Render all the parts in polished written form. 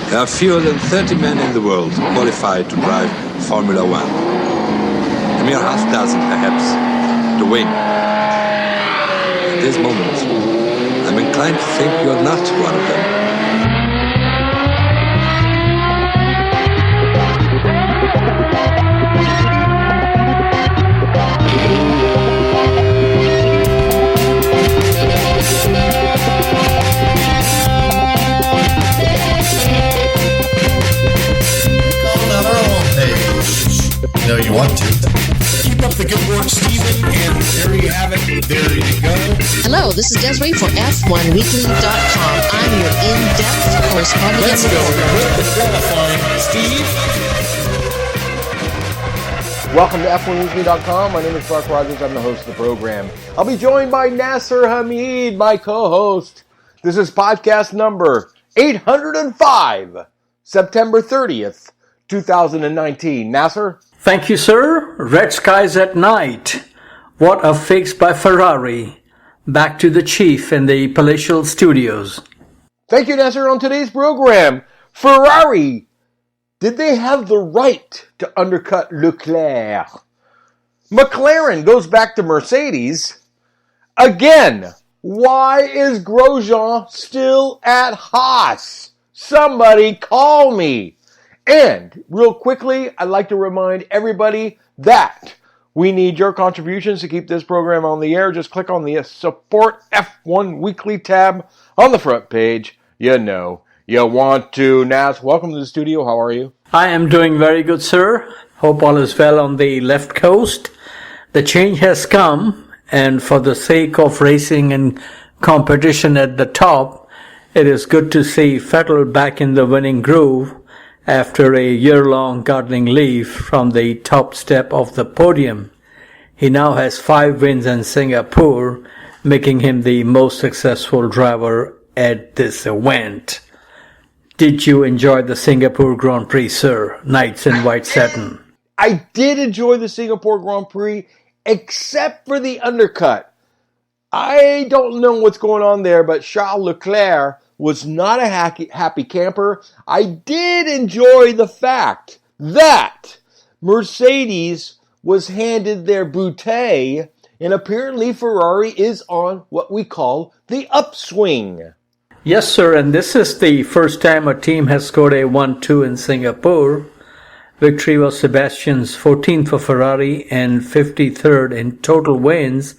There are fewer than 30 men in the world qualified to drive Formula One. A mere half dozen, perhaps, to win. At this moment, I'm inclined to think you're not one of them. No, you want to. Keep up the good work, Stephen, and there you have it. There you go. Hello, this is Desiree for F1weekly.com. I'm your in-depth correspondent. Let's go. With the qualifying, Steve. Welcome to F1weekly.com. My name is Clark Rogers. I'm the host of the program. I'll be joined by Nasser Hamid, my co-host. This is podcast number 805, September 30th, 2019. Nasser? Thank you, sir. Red skies at night. What a fix by Ferrari. Back to the chief in the palatial studios. Thank you, Nasser. On today's program, Ferrari, did they have the right to undercut Leclerc? McLaren goes back to Mercedes. Again, why is Grosjean still at Haas? Somebody call me. And real quickly, I'd like to remind everybody that we need your contributions to keep this program on the air. Just click on the Support F1 Weekly tab on the front page. You know you want to. Nas, welcome to the studio. How are you? I am doing very good, sir. Hope all is well on the left coast. The change has come, and for the sake of racing and competition at the top, it is good to see Vettel back in the winning groove after a year-long gardening leave from the top step of the podium. He now has 5 wins in Singapore, making him the most successful driver at this event. Did you enjoy the Singapore Grand Prix, sir? Knights in white satin. I did enjoy the Singapore Grand Prix, except for the undercut. I don't know what's going on there, but Charles Leclerc was not a happy camper. I did enjoy the fact that Mercedes was handed their bouquet, and apparently Ferrari is on what we call the upswing. Yes, sir, and this is the first time a team has scored a 1-2 in Singapore. Victory was Sebastian's 14th for Ferrari and 53rd in total wins,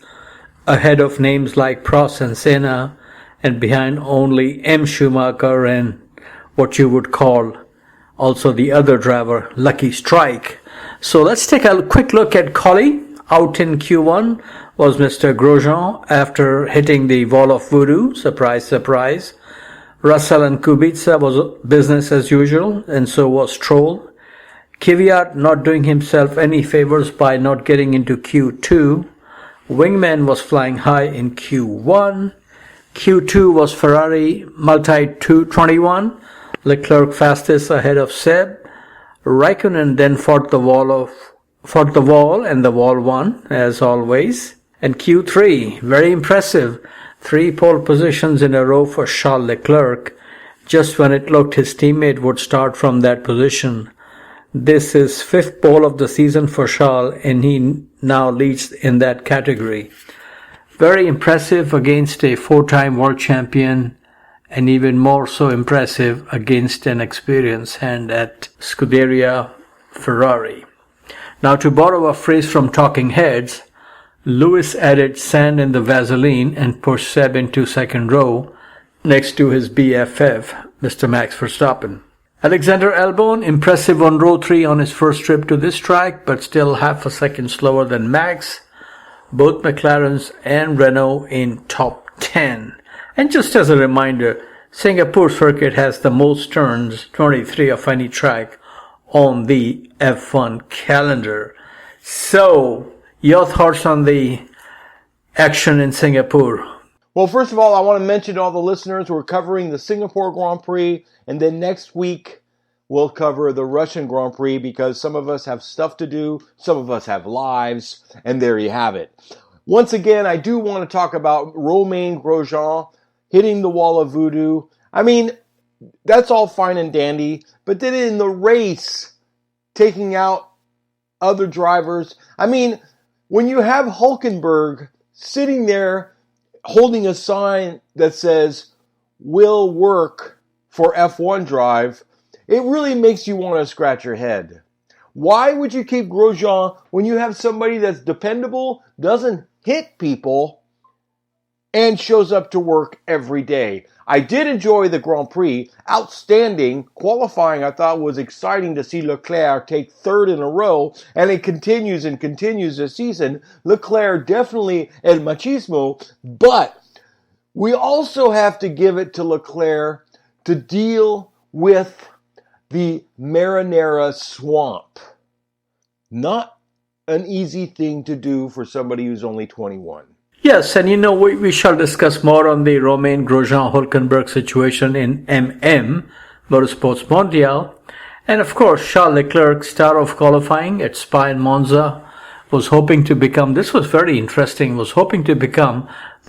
ahead of names like Prost and Senna, and behind only M. Schumacher and what you would call also the other driver, Lucky Strike. So let's take a quick look at quali. Out in Q1 was Mr. Grosjean after hitting the wall of voodoo. Surprise, surprise. Russell and Kubica was business as usual, and so was Stroll. Kvyat not doing himself any favors by not getting into Q2. Wingman was flying high in Q1. Q2 was Ferrari multi-21, Leclerc fastest ahead of Seb. Raikkonen then fought the wall and the wall won, as always. And Q3, very impressive, 3 pole positions in a row for Charles Leclerc, just when it looked his teammate would start from that position. This is 5th pole of the season for Charles, and he now leads in that category. Very impressive against a 4-time world champion, and even more so impressive against an experienced hand at Scuderia Ferrari. Now, to borrow a phrase from Talking Heads, Lewis added sand in the Vaseline and pushed Seb into second row next to his BFF, Mr. Max Verstappen. Alexander Albon, impressive on row 3 on his first trip to this track, but still half a second slower than Max. Both McLarens and Renault in top 10. And just as a reminder, Singapore circuit has the most turns, 23 of any track, on the F1 calendar. So, your thoughts on the action in Singapore? Well, first of all, I want to mention to all the listeners we're covering the Singapore Grand Prix, and then next week we'll cover the Russian Grand Prix because some of us have stuff to do, some of us have lives, and there you have it. Once again, I do want to talk about Romain Grosjean hitting the wall of voodoo. I mean, that's all fine and dandy. But then in the race, taking out other drivers, I mean, when you have Hulkenberg sitting there holding a sign that says, "Will work for F1 drive," it really makes you want to scratch your head. Why would you keep Grosjean when you have somebody that's dependable, doesn't hit people, and shows up to work every day? I did enjoy the Grand Prix. Outstanding. Qualifying, I thought, was exciting to see Leclerc take third in a row, and it continues and continues this season. Leclerc definitely el machismo, but we also have to give it to Leclerc to deal with the Marinara swamp. Not an easy thing to do for somebody who's only 21. Yes, and we shall discuss more on the Romain Grosjean-Hulkenberg situation in Motorsports Mondial. And of course, Charles Leclerc, star of qualifying at Spa and Monza, was hoping to become the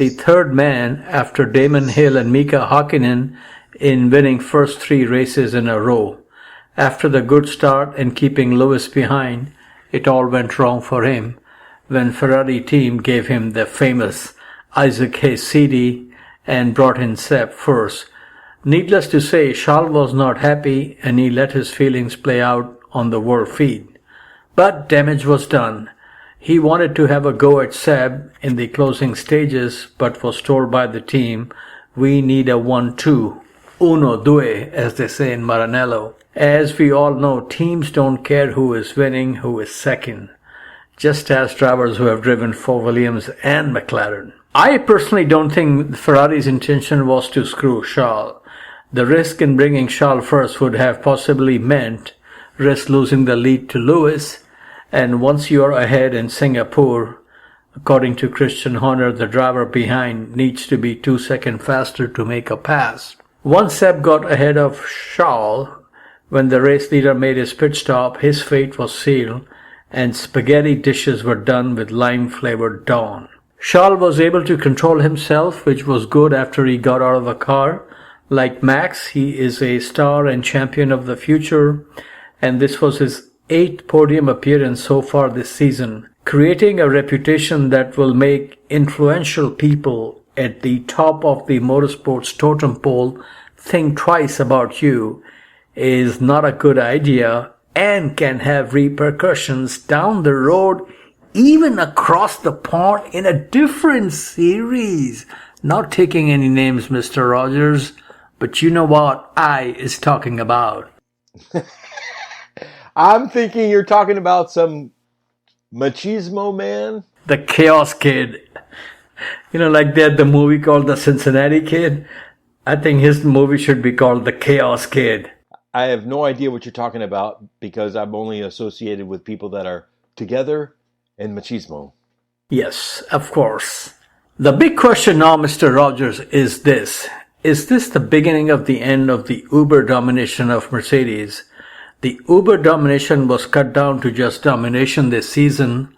third man after Damon Hill and Mika Hakkinen in winning first 3 races in a row. After the good start and keeping Lewis behind, it all went wrong for him when Ferrari team gave him the famous Isaac Hayes CD and brought in Seb first. Needless to say, Charles was not happy and he let his feelings play out on the world feed. But damage was done. He wanted to have a go at Seb in the closing stages, but was told by the team, "We need a 1-2, uno, due," as they say in Maranello. As we all know, teams don't care who is winning, who is second. Just as drivers who have driven for Williams and McLaren. I personally don't think Ferrari's intention was to screw Charles. The risk in bringing Charles first would have possibly meant risk losing the lead to Lewis, and once you are ahead in Singapore, according to Christian Horner, the driver behind needs to be 2 seconds faster to make a pass. Once Seb got ahead of Charles, when the race leader made his pit stop, his fate was sealed, and spaghetti dishes were done with lime-flavored Dawn. Charles was able to control himself, which was good after he got out of the car. Like Max, he is a star and champion of the future, and this was his 8th podium appearance so far this season, creating a reputation that will make influential people at the top of the motorsports totem pole think twice about you is not a good idea and can have repercussions down the road, even across the pond in a different series. Not taking any names, Mr. Rogers, but you know what I is talking about. I'm thinking you're talking about some machismo man. The Chaos Kid. Like they had the movie called The Cincinnati Kid. I think his movie should be called The Chaos Kid. I have no idea what you're talking about because I'm only associated with people that are together and machismo. Yes, of course. The big question now, Mr. Rogers, is this. Is this the beginning of the end of the Uber domination of Mercedes? The Uber domination was cut down to just domination this season,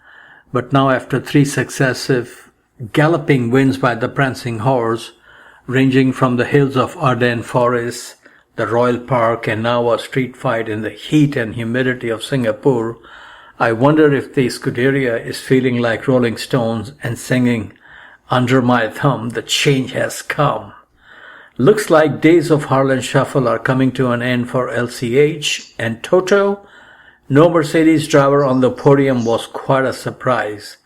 but now after 3 successive galloping wins by the prancing horse, ranging from the hills of Ardennes Forest, the Royal Park, and now a street fight in the heat and humidity of Singapore, I wonder if the Scuderia is feeling like Rolling Stones and singing, "Under my thumb, the change has come." Looks like days of Harlan Shuffle are coming to an end for LCH and Toto. No Mercedes driver on the podium was quite a surprise.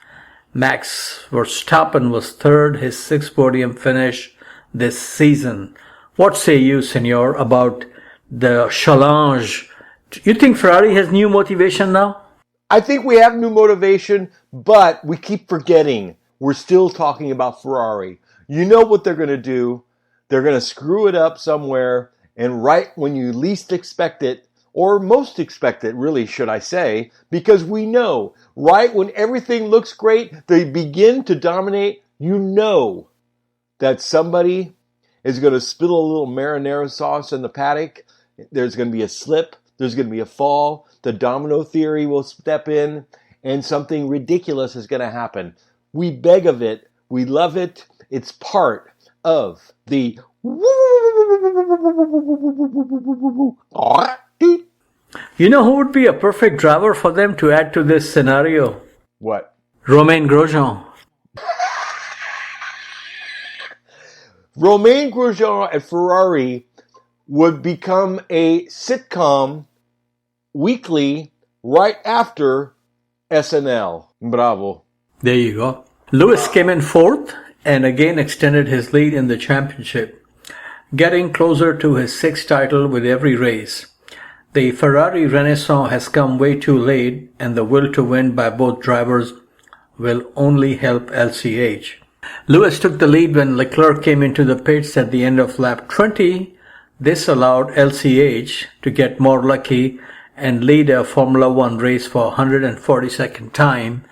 Max Verstappen was third, his 6th podium finish this season. What say you, Senor, about the challenge? You think Ferrari has new motivation now? I think we have new motivation, but we keep forgetting we're still talking about Ferrari. You know what they're going to do. They're going to screw it up somewhere, and right when you least expect it, or most expect it, really, should I say, because we know, right when everything looks great, they begin to dominate, you know that somebody is going to spill a little marinara sauce in the paddock. There's going to be a slip. There's going to be a fall. The domino theory will step in, and something ridiculous is going to happen. We beg of it. We love it. It's part of the You know who would be a perfect driver for them to add to this scenario? What? Romain Grosjean. Romain Grosjean at Ferrari would become a sitcom weekly right after SNL. Bravo. There you go. Lewis came in fourth and again extended his lead in the championship, getting closer to his sixth title with every race. The Ferrari Renaissance has come way too late, and the will to win by both drivers will only help LCH. Lewis took the lead when Leclerc came into the pits at the end of lap 20. This allowed LCH to get more lucky and lead a Formula One race for 142nd time,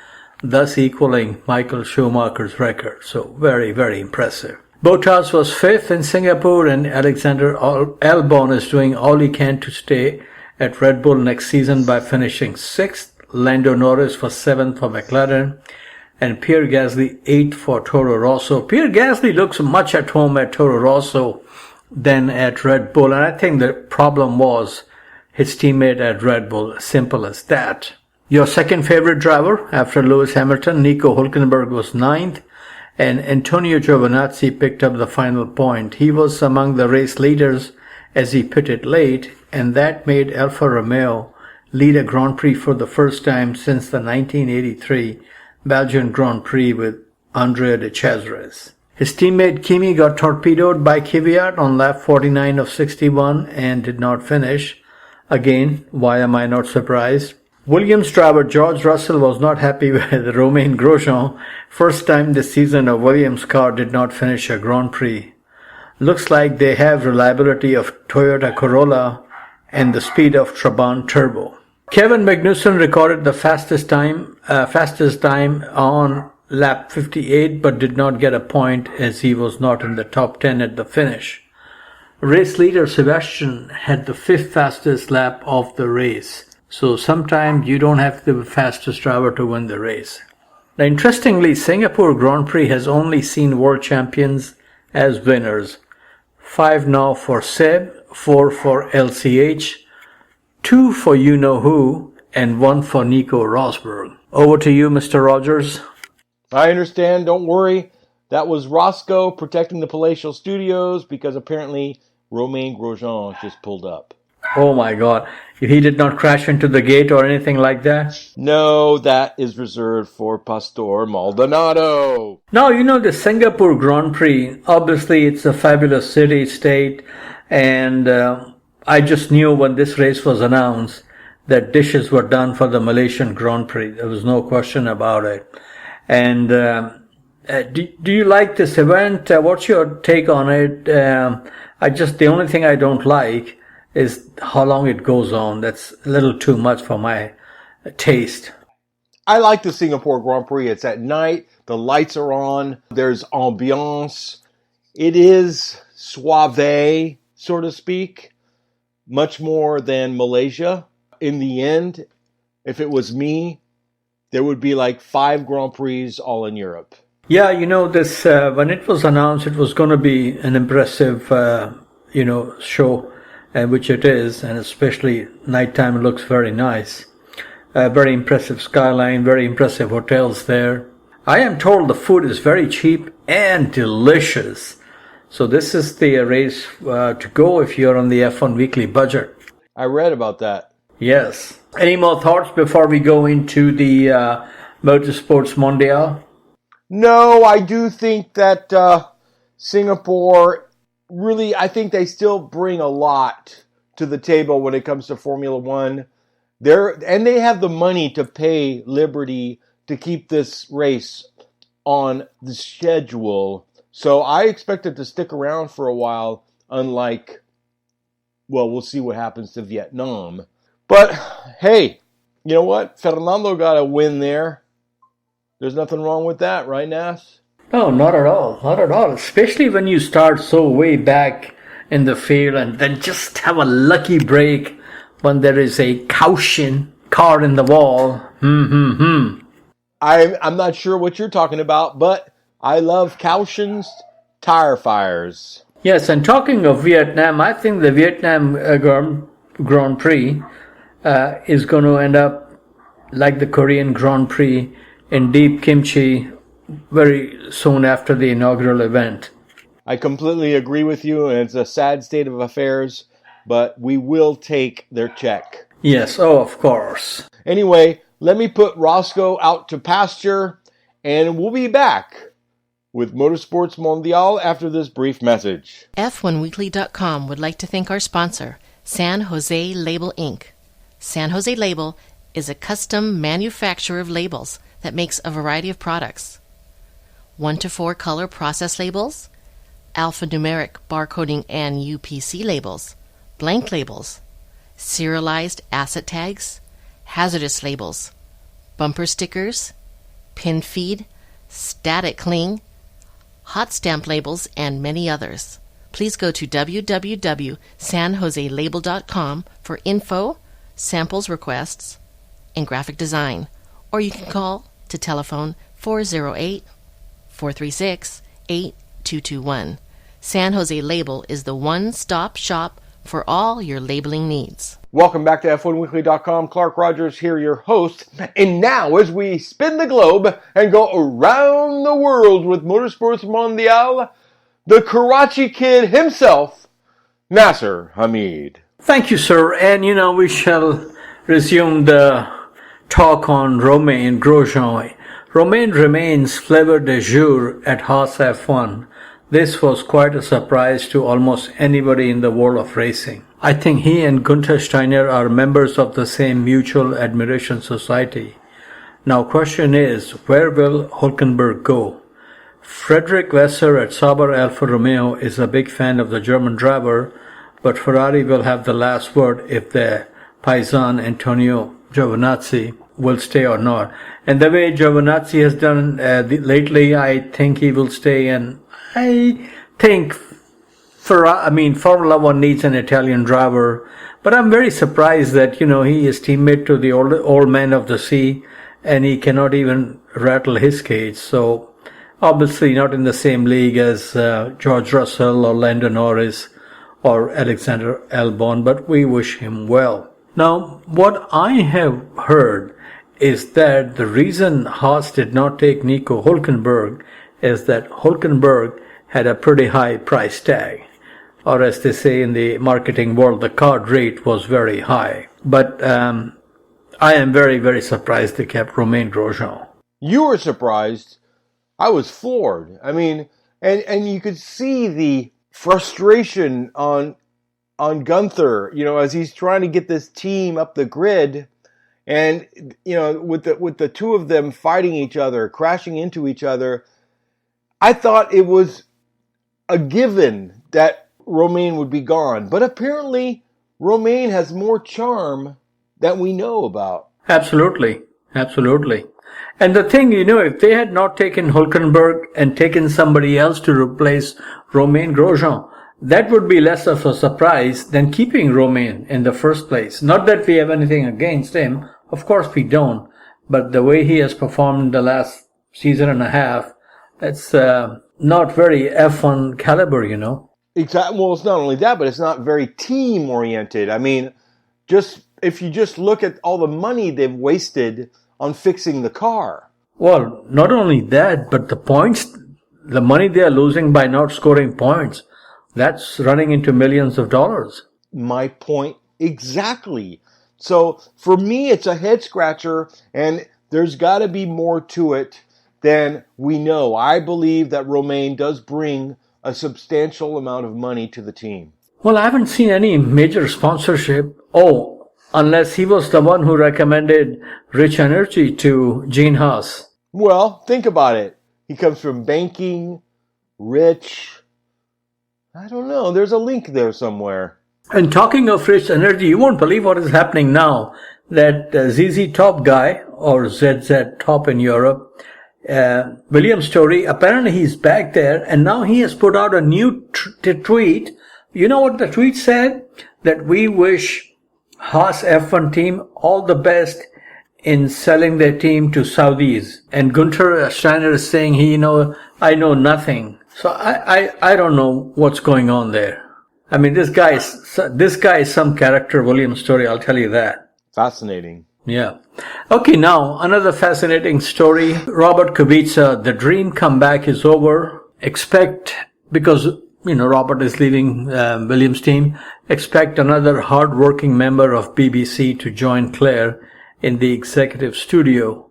thus equaling Michael Schumacher's record. So very, very impressive. Bottas was fifth in Singapore, and Alexander Albon is doing all he can to stay at Red Bull next season by finishing sixth. Lando Norris was seventh for McLaren, and Pierre Gasly eighth for Toro Rosso. Pierre Gasly looks much at home at Toro Rosso than at Red Bull, and I think the problem was his teammate at Red Bull. Simple as that. Your second favorite driver after Lewis Hamilton, Nico Hülkenberg, was ninth, and Antonio Giovinazzi picked up the final point. He was among the race leaders as he pitted late, and that made Alfa Romeo lead a Grand Prix for the first time since the 1983 Belgian Grand Prix with Andrea de Cesaris. His teammate Kimi got torpedoed by Kvyat on lap 49 of 61 and did not finish. Again, why am I not surprised? Williams driver George Russell was not happy with Romain Grosjean. First time this season a Williams car did not finish a Grand Prix. Looks like they have reliability of Toyota Corolla and the speed of Trabant Turbo. Kevin Magnussen recorded the fastest time on lap 58, but did not get a point as he was not in the top 10 at the finish. Race leader Sebastian had the fifth fastest lap of the race. So sometimes you don't have the fastest driver to win the race. Now, interestingly, Singapore Grand Prix has only seen world champions as winners. 5 now for Seb, 4 for LCH, 2 for you-know-who, and 1 for Nico Rosberg. Over to you, Mr. Rogers. I understand. Don't worry. That was Roscoe protecting the Palatial Studios because apparently Romain Grosjean just pulled up. Oh my God. He did not crash into the gate or anything like that? No, that is reserved for Pastor Maldonado. Now, you know, the Singapore Grand Prix, obviously it's a fabulous city, state, and I just knew when this race was announced that dishes were done for the Malaysian Grand Prix. There was no question about it. And do you like this event? What's your take on it? The only thing I don't like is how long it goes on. That's a little too much for my taste. I like the Singapore Grand Prix. It's at night. The lights are on. There's ambiance. It is suave, so to speak, much more than Malaysia. In the end, if it was me, there would be like 5 Grand Prix all in Europe. Yeah, you know, this when it was announced, it was going to be an impressive, show. Which it is, and especially nighttime looks very nice. Very impressive skyline, very impressive hotels there. I am told the food is very cheap and delicious. So this is the race to go if you're on the F1 Weekly budget. I read about that. Yes. Any more thoughts before we go into the Motorsports Mondial? No, I do think that Singapore... Really, I think they still bring a lot to the table when it comes to Formula One. They have the money to pay Liberty to keep this race on the schedule. So I expect it to stick around for a while, unlike, well, we'll see what happens to Vietnam. But, hey, you know what? Fernando got a win there. There's nothing wrong with that, right, Nas? No, not at all. Not at all. Especially when you start so way back in the field and then just have a lucky break when there is a caution card in the wall. I'm not sure what you're talking about, but I love cautions, tire fires. Yes, and talking of Vietnam, I think the Vietnam Grand Prix is going to end up like the Korean Grand Prix in deep kimchi very soon after the inaugural event. I completely agree with you, and it's a sad state of affairs, but we will take their check. Yes, of course. Anyway, let me put Roscoe out to pasture, and we'll be back with Motorsports Mondial after this brief message. F1weekly.com would like to thank our sponsor, San Jose Label Inc. San Jose Label is a custom manufacturer of labels that makes a variety of products. 1 to 4 color process labels, alphanumeric barcoding and UPC labels, blank labels, serialized asset tags, hazardous labels, bumper stickers, pin feed, static cling, hot stamp labels, and many others. Please go to www.sanjoselabel.com for info, samples requests, and graphic design, or you can call to telephone 408-436-8221. San Jose Label is the one-stop shop for all your labeling needs. Welcome back to F1weekly.com. Clark Rogers here, your host. And now, as we spin the globe and go around the world with Motorsports Mondial, the Karachi Kid himself, Nasser Hamid. Thank you, sir. And, we shall resume the talk on Romain Grosjean. Romain remains flavor de jour at Haas F1. This was quite a surprise to almost anybody in the world of racing. I think he and Gunther Steiner are members of the same mutual admiration society. Now, question is, where will Hülkenberg go? Frederick Vasseur at Sauber Alfa Romeo is a big fan of the German driver, but Ferrari will have the last word if the Paisan Antonio Giovinazzi will stay or not. And the way Giovinazzi has done lately, I think he will stay, and I think Formula One needs an Italian driver, but I'm very surprised that, he is teammate to the old man of the sea, and he cannot even rattle his cage. So, obviously not in the same league as George Russell or Lando Norris or Alexander Albon, but we wish him well. Now, what I have heard is that the reason Haas did not take Nico Hülkenberg is that Hülkenberg had a pretty high price tag, or as they say in the marketing world, the card rate was very high. But I am very, very surprised they kept Romain Grosjean. You were surprised. I was floored. And you could see the frustration on Gunther, as he's trying to get this team up the grid, and with the two of them fighting each other, crashing into each other. I thought it was a given that Romain would be gone, but apparently Romain has more charm that we know about. Absolutely. And the thing, if they had not taken Hülkenberg and taken somebody else to replace Romain Grosjean, that would be less of a surprise than keeping Romain in the first place. Not that we have anything against him, of course we don't, but the way he has performed the last season and a half, that's not very F1 caliber, Exactly. Well, it's not only that, but it's not very team-oriented. If you just look at all the money they've wasted on fixing the car. Well, not only that, but the money they are losing by not scoring points, that's running into millions of dollars. My point exactly. So for me, it's a head-scratcher, and there's got to be more to it than we know. I believe that Romain does bring a substantial amount of money to the team. Well, I haven't seen any major sponsorship. Oh, unless he was the one who recommended Rich Energy to Gene Haas. Well, think about it. He comes from banking, rich. I don't know. There's a link there somewhere. And talking of Rich Energy, you won't believe what is happening now. That ZZ Top guy, or ZZ Top in Europe, William Story, apparently he's back there, and now he has put out a new tweet. You know what the tweet said? That we wish Haas F1 team all the best in selling their team to Saudis. And Gunther Steiner is saying, I know nothing. So I don't know what's going on there. I mean, this guy is some character Williams story, I'll tell you that. Fascinating. Yeah. Okay, now another fascinating story. Robert Kubica, the dream comeback is over. Because Robert is leaving Williams' team, expect another hard-working member of BBC to join Claire in the executive studio.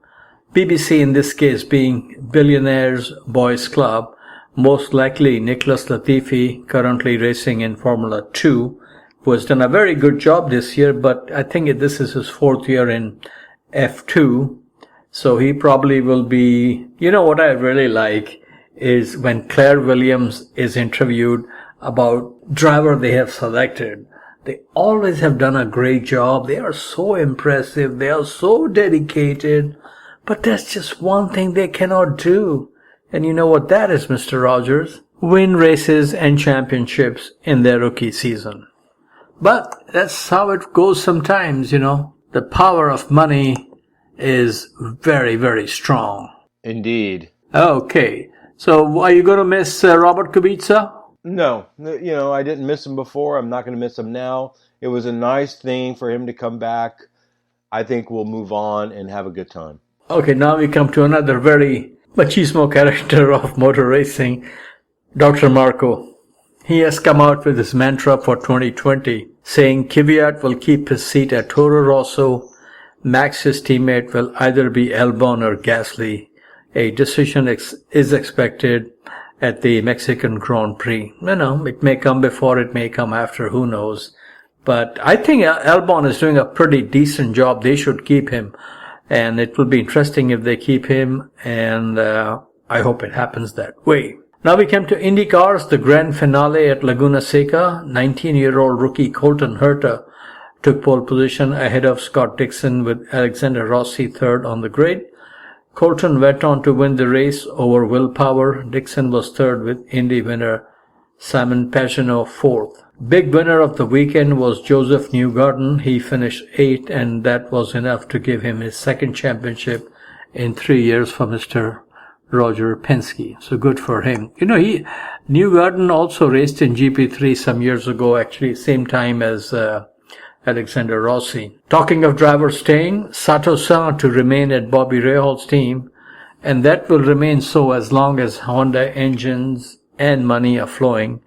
BBC in this case being Billionaires Boys Club, most likely Nicholas Latifi, currently racing in Formula 2, who has done a very good job this year, but I think this is his 4th year in F2, so he probably will be, what I really like is when Claire Williams is interviewed about driver they have selected. They always have done a great job. They are so impressive. They are so dedicated. But there's just one thing they cannot do. And you know what that is, Mr. Rogers? Win races and championships in their rookie season. But that's how it goes sometimes, The power of money is very, very strong. Indeed. Okay. So are you going to miss Robert Kubica? No. I didn't miss him before. I'm not going to miss him now. It was a nice thing for him to come back. I think we'll move on and have a good time. Okay, now we come to another very machismo character of motor racing, Dr. Marco. He has come out with his mantra for 2020, saying Kvyat will keep his seat at Toro Rosso. Max, his teammate, will either be Albon or Gasly. A decision is expected at the Mexican Grand Prix. It may come before, it may come after, who knows. But I think Albon is doing a pretty decent job. They should keep him. And it will be interesting if they keep him, and I hope it happens that way. Now we come to IndyCars, the grand finale at Laguna Seca. 19-year-old rookie Colton Herta took pole position ahead of Scott Dixon with Alexander Rossi third on the grid. Colton went on to win the race over Will Power. Dixon was third with Indy winner Simon Pagenaud fourth. Big winner of the weekend was Joseph Newgarden. He finished 8th, and that was enough to give him his second championship in 3 years for Mr. Roger Penske. So good for him. Newgarden also raced in GP3 some years ago, actually same time as Alexander Rossi. Talking of drivers staying, Sato-san to remain at Bobby Rahal's team, and that will remain so as long as Honda engines and money are flowing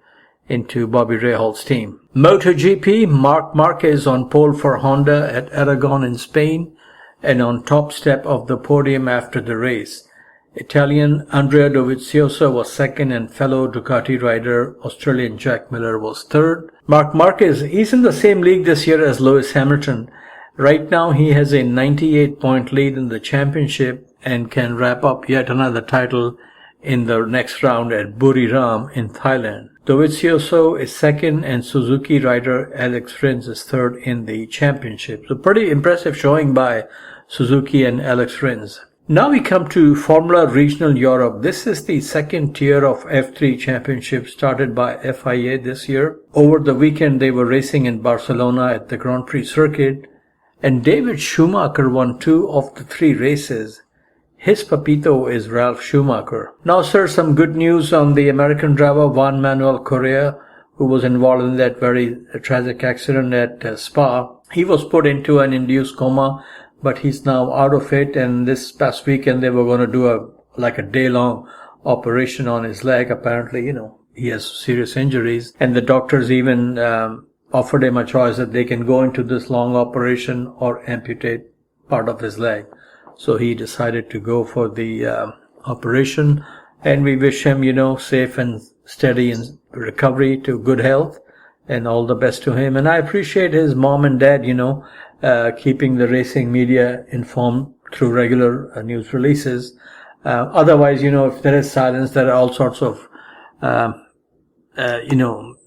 into Bobby Rahal's team. MotoGP, Marc Marquez on pole for Honda at Aragon in Spain and on top step of the podium after the race. Italian Andrea Dovizioso was second and fellow Ducati rider Australian Jack Miller was third. Marc Marquez, he's in the same league this year as Lewis Hamilton. Right now he has a 98-point lead in the championship and can wrap up yet another title in the next round at Buriram in Thailand. Dovizioso is second and Suzuki rider Alex Rins is third in the championship. So pretty impressive showing by Suzuki and Alex Rins. Now we come to Formula Regional Europe. This is the second tier of F3 championship started by FIA this year. Over the weekend they were racing in Barcelona at the Grand Prix circuit, and David Schumacher won 2 of the 3 races. His papito is Ralph Schumacher. Now, sir, some good news on the American driver Juan Manuel Correa, who was involved in that very tragic accident at Spa. He was put into an induced coma, but he's now out of it. And this past weekend, they were going to do a day-long operation on his leg. Apparently, he has serious injuries. And the doctors even offered him a choice that they can go into this long operation or amputate part of his leg. So he decided to go for the operation, and we wish him, safe and steady in recovery to good health, and all the best to him. And I appreciate his mom and dad, keeping the racing media informed through regular news releases. Otherwise, if there is silence, there are all sorts of,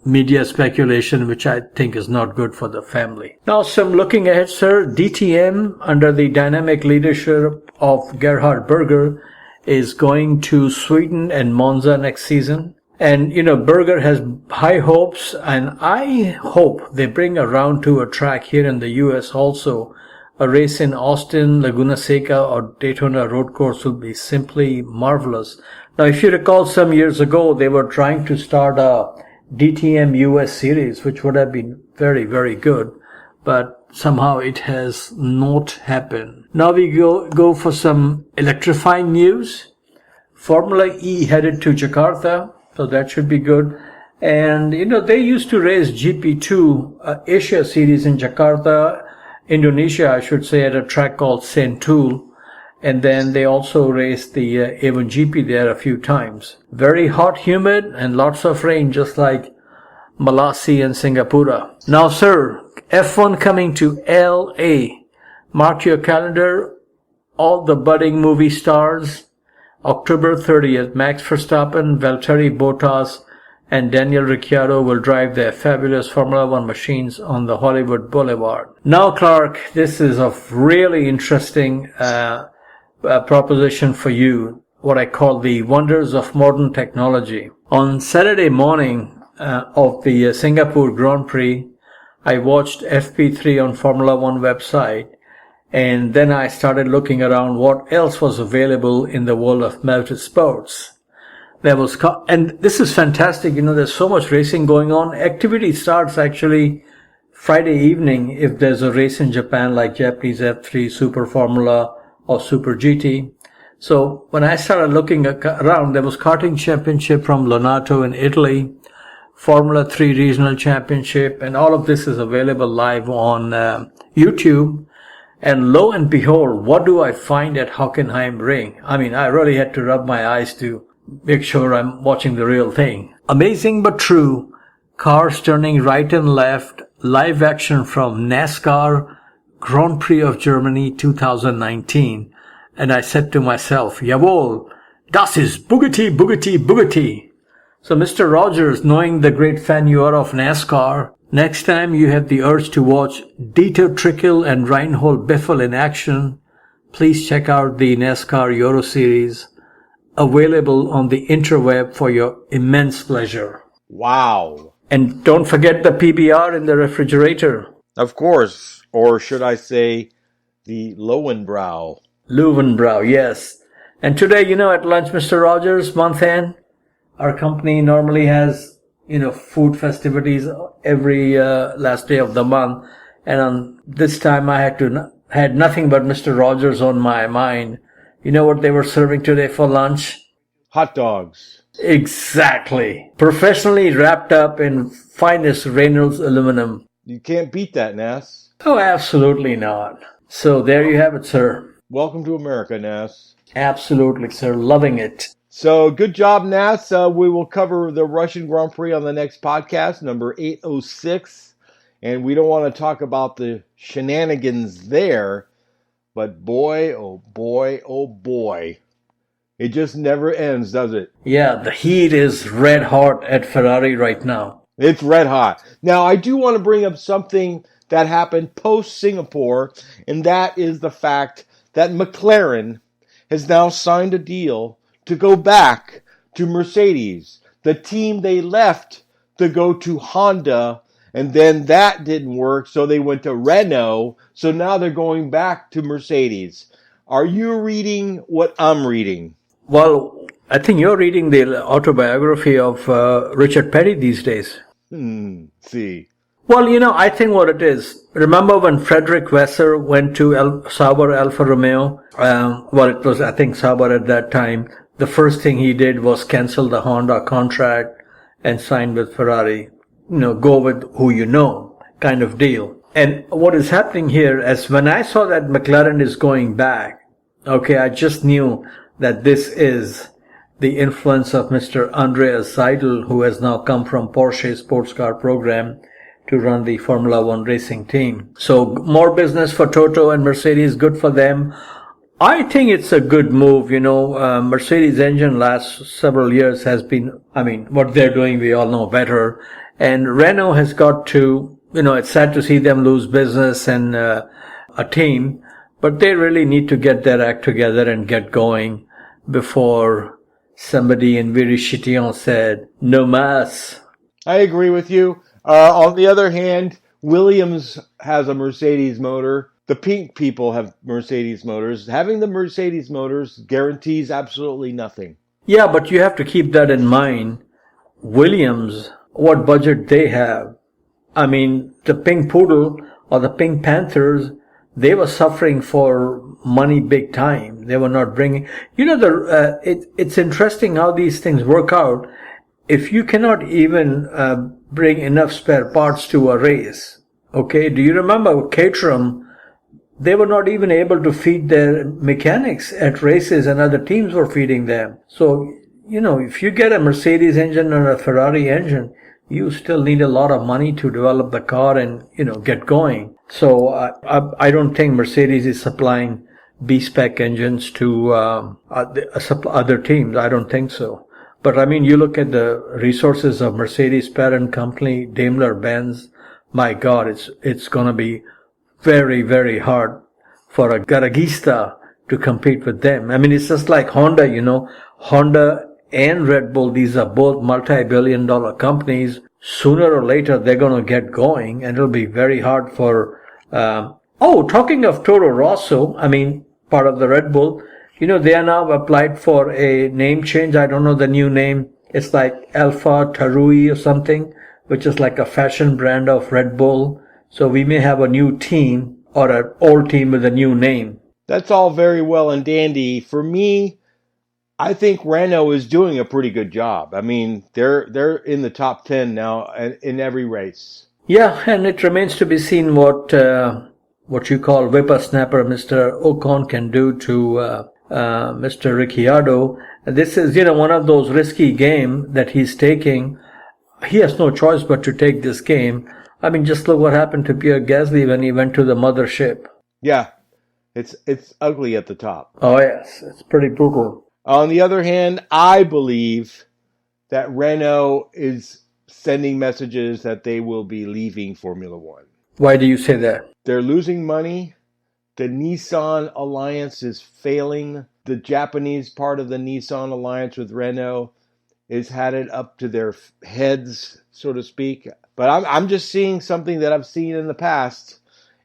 media speculation, which I think is not good for the family. Now, so looking ahead, sir, DTM, under the dynamic leadership of Gerhard Berger, is going to Sweden and Monza next season. And, Berger has high hopes, and I hope they bring around to a track here in the U.S. also, a race in Austin, Laguna Seca, or Daytona road course would be simply marvelous. Now, if you recall, some years ago, they were trying to start a DTM US series, which would have been very, very good, but somehow it has not happened. Now we go for some electrifying news. Formula E headed to Jakarta, so that should be good. And, they used to race GP2 Asia series in Jakarta, Indonesia, I should say, at a track called Sentul. And then they also raced the A1GP there a few times. Very hot, humid, and lots of rain, just like Malasi and Singapura. Now, sir, F1 coming to LA. Mark your calendar. All the budding movie stars. October 30th, Max Verstappen, Valtteri Bottas, and Daniel Ricciardo will drive their fabulous Formula One machines on the Hollywood Boulevard. Now, Clark, this is a really interesting proposition for you, what I call the wonders of modern technology. On Saturday morning of the Singapore Grand Prix, I watched FP3 on Formula One website, and then I started looking around what else was available in the world of motorsports. And this is fantastic, there's so much racing going on. Activity starts actually Friday evening if there's a race in Japan like Japanese F3, Super Formula, or Super GT. So when I started looking around, there was karting championship from Lonato in Italy, Formula 3 regional championship, and all of this is available live on YouTube. And lo and behold, what do I find at Hockenheim Ring? I mean, I really had to rub my eyes to make sure I'm watching the real thing. Amazing but true, cars turning right and left, live action from NASCAR Grand Prix of Germany 2019. And I said to myself, jawohl, das ist Bugatti, Bugatti, Bugatti. So Mr. Rogers, knowing the great fan you are of NASCAR, next time you have the urge to watch Dieter Trickle and Reinhold Biffle in action, please check out the NASCAR Euro Series, available on the interweb for your immense pleasure. Wow. And don't forget the PBR in the refrigerator. Of course. Or should I say, the Lowenbrow. Löwenbräu, yes. And today, at lunch, Mr. Rogers, month end, our company normally has, food festivities every last day of the month. And on this time, I had nothing but Mr. Rogers on my mind. You know what they were serving today for lunch? Hot dogs. Exactly. Professionally wrapped up in finest Reynolds aluminum. You can't beat that, Nas. Oh, absolutely not. So there you have it, sir. Welcome to America, Nas. Absolutely, sir. Loving it. So good job, Nas. We will cover the Russian Grand Prix on the next podcast, number 806. And we don't want to talk about the shenanigans there. But boy, oh boy, oh boy. It just never ends, does it? Yeah, the heat is red hot at Ferrari right now. It's red hot. Now, I do want to bring up something that happened post-Singapore, and that is the fact that McLaren has now signed a deal to go back to Mercedes, the team they left to go to Honda, and then that didn't work, so they went to Renault, so now they're going back to Mercedes. Are you reading what I'm reading? Well, I think you're reading the autobiography of Richard Petty these days. See. Well, I think what it is. Remember when Frederick Vasseur went to Sauber Alfa Romeo? It was, I think, Sauber at that time. The first thing he did was cancel the Honda contract and sign with Ferrari. Go with who you know, kind of deal. And what is happening here is when I saw that McLaren is going back, I just knew that this is the influence of Mr. Andreas Seidel, who has now come from Porsche sports car program to run the Formula One racing team. So more business for Toto and Mercedes, good for them. I think it's a good move. Mercedes engine last several years has been, what they're doing, we all know better. And Renault has got to, it's sad to see them lose business and a team, but they really need to get their act together and get going before somebody in Viry-Châtillon said, no mas. I agree with you. On the other hand, Williams has a Mercedes motor. the pink people have Mercedes motors. Having the Mercedes motors guarantees absolutely nothing. Yeah, but you have to keep that in mind. Williams, what budget they have. I mean, the Pink Poodle or the Pink Panthers, they were suffering for money big time. They were not bringing, it's interesting how these things work out. If you cannot even bring enough spare parts to a race, okay? Do you remember Caterham? They were not even able to feed their mechanics at races, and other teams were feeding them. So, if you get a Mercedes engine or a Ferrari engine, you still need a lot of money to develop the car and, get going. So I don't think Mercedes is supplying B-spec engines to other teams. I don't think so. But I mean, you look at the resources of Mercedes parent company, Daimler-Benz. My God, it's going to be very, very hard for a Garagista to compete with them. I mean, it's just like Honda, Honda and Red Bull, these are both multi-billion-dollar companies. Sooner or later, they're going to get going, and it'll be very hard for... talking of Toro Rosso, I mean, part of the Red Bull, they are now applied for a name change. I don't know the new name. It's like Alpha Tarui or something, which is like a fashion brand of Red Bull. So we may have a new team or an old team with a new name. That's all very well and dandy. For me, I think Renault is doing a pretty good job. I mean, they're in the top 10 now in every race. Yeah, and it remains to be seen what you call whippersnapper Mr. Ocon can do to Mr. Ricciardo. This is, one of those risky game that he's taking. He has no choice but to take this game. I mean, just look what happened to Pierre Gasly when he went to the mothership. Yeah, it's ugly at the top. Oh, yes, it's pretty brutal. On the other hand, I believe that Renault is sending messages that they will be leaving Formula One. Why do you say that? They're losing money. The Nissan alliance is failing. The Japanese part of the Nissan alliance with Renault is had it up to their heads, so to speak. But I'm just seeing something that I've seen in the past.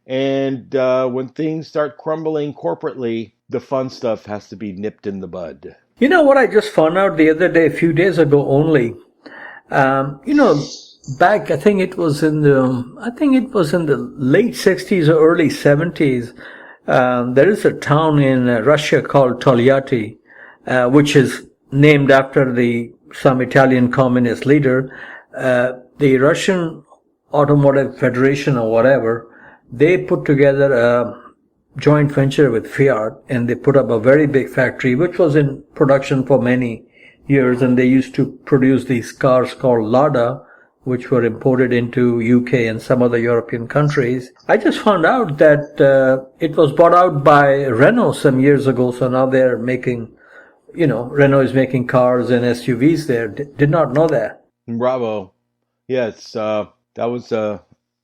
And when things start crumbling corporately, the fun stuff has to be nipped in the bud. You know what I just found out the other day, a few days ago only? Back, I think it was in the late 60s or early 70s. There is a town in Russia called Togliatti, which is named after some Italian communist leader. The Russian Automotive Federation or whatever, they put together a joint venture with Fiat, and they put up a very big factory, which was in production for many years, and they used to produce these cars called Lada, which were imported into UK and some other European countries. I just found out that it was bought out by Renault some years ago, so now they're making, Renault is making cars and SUVs there. Did not know that. Bravo. Yes, that was a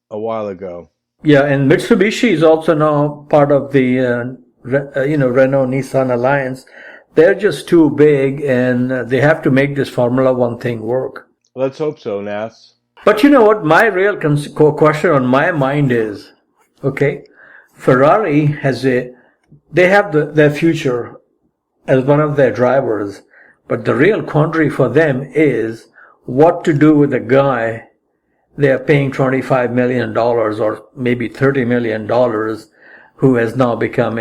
while ago. Yeah, and Mitsubishi is also now part of the, Renault-Nissan alliance. They're just too big, and they have to make this Formula One thing work. Let's hope so, Nas. But you know what? My real question on my mind is, okay, Ferrari they have their future as one of their drivers, but the real quandary for them is what to do with a guy they are paying $25 million or maybe $30 million who has now become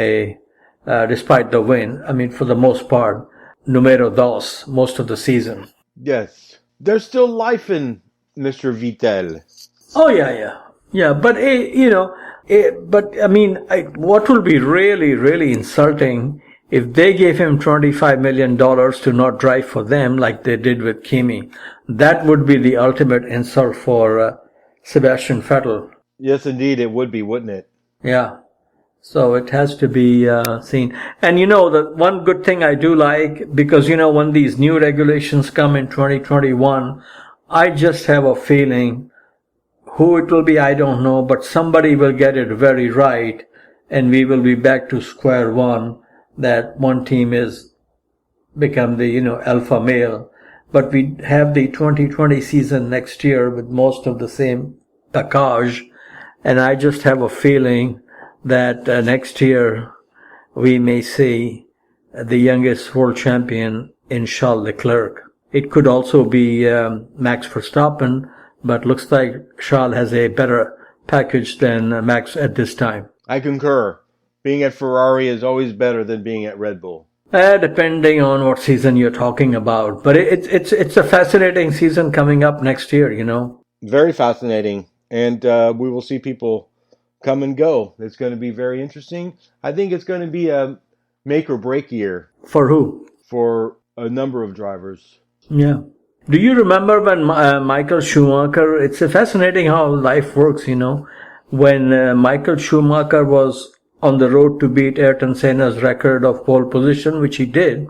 despite the win, I mean, for the most part, numero dos, most of the season. Yes. There's still life in Mr. Vittel. Oh, yeah. Yeah, but, but I mean, what will be really, really insulting if they gave him $25 million to not drive for them like they did with Kimi. That would be the ultimate insult for Sebastian Vettel. Yes, indeed, it would be, wouldn't it? Yeah. So it has to be seen. And the one good thing I do like, because when these new regulations come in 2021, I just have a feeling who it will be, I don't know, but somebody will get it very right, and we will be back to square one, that one team is become the, alpha male. But we have the 2020 season next year with most of the same package, and I just have a feeling that next year we may see the youngest world champion in Charles Leclerc. It could also be Max Verstappen, but looks like Charles has a better package than Max at this time. I concur. Being at Ferrari is always better than being at Red Bull. Depending on what season you're talking about. But it's a fascinating season coming up next year, you know. Very fascinating. And we will see people come and go. It's going to be very interesting. I think it's going to be a make or break year. For who? For a number of drivers. Yeah. Do you remember when Michael Schumacher, it's fascinating how life works, you know. When Michael Schumacher was on the road to beat Ayrton Senna's record of pole position, which he did,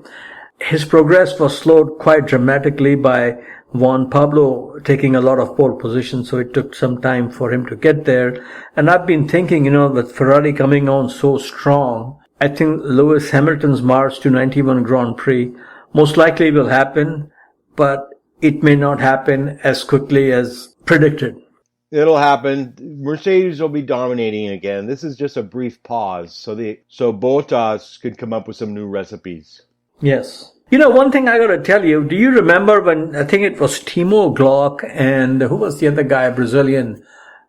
his progress was slowed quite dramatically by Juan Pablo taking a lot of pole position, so it took some time for him to get there. And I've been thinking, you know, with Ferrari coming on so strong, I think Lewis Hamilton's March to 91 Grand Prix most likely will happen, but it may not happen as quickly as predicted. It'll happen. Mercedes will be dominating again. This is just a brief pause, so Bottas could come up with some new recipes. Yes. You know, one thing I got to tell you, do you remember when, I think it was Timo Glock and who was the other guy, Brazilian,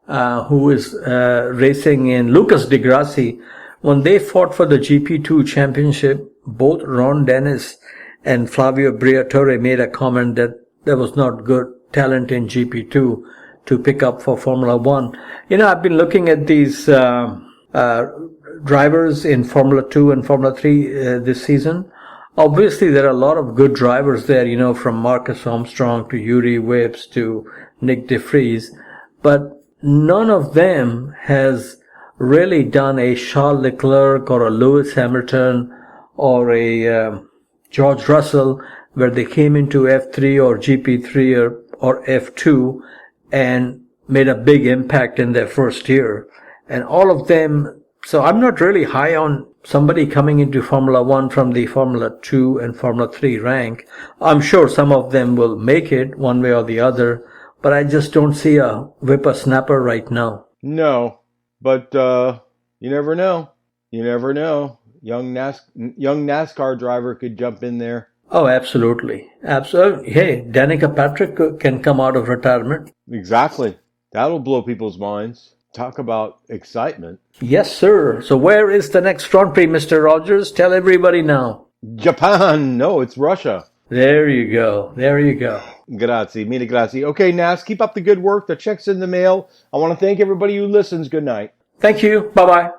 who is racing in, Lucas Di Grassi, when they fought for the GP2 championship, both Ron Dennis and Flavio Briatore made a comment that there was not good talent in GP2 to pick up for Formula One. You know, I've been looking at these drivers in Formula 2 and Formula 3 this season. Obviously, there are a lot of good drivers there, you know, from Marcus Armstrong to Yuri Vips to Nick De Vries, but none of them has really done a Charles Leclerc or a Lewis Hamilton or a George Russell, where they came into F3 or GP3 or F2 and made a big impact in their first year. And all of them, so I'm not really high on somebody coming into Formula 1 from the Formula 2 and Formula 3 rank. I'm sure some of them will make it one way or the other, but I just don't see a whippersnapper right now. No, but you never know. You never know. Young NASCAR driver could jump in there. Oh, absolutely. Absolutely. Hey, Danica Patrick can come out of retirement. Exactly. That'll blow people's minds. Talk about excitement. Yes, sir. So where is the next Grand Prix, Mr. Rogers? Tell everybody now. Japan. No, it's Russia. There you go. There you go. Grazie. Mille grazie. Okay, Nas, keep up the good work. The check's in the mail. I want to thank everybody who listens. Good night. Thank you. Bye-bye.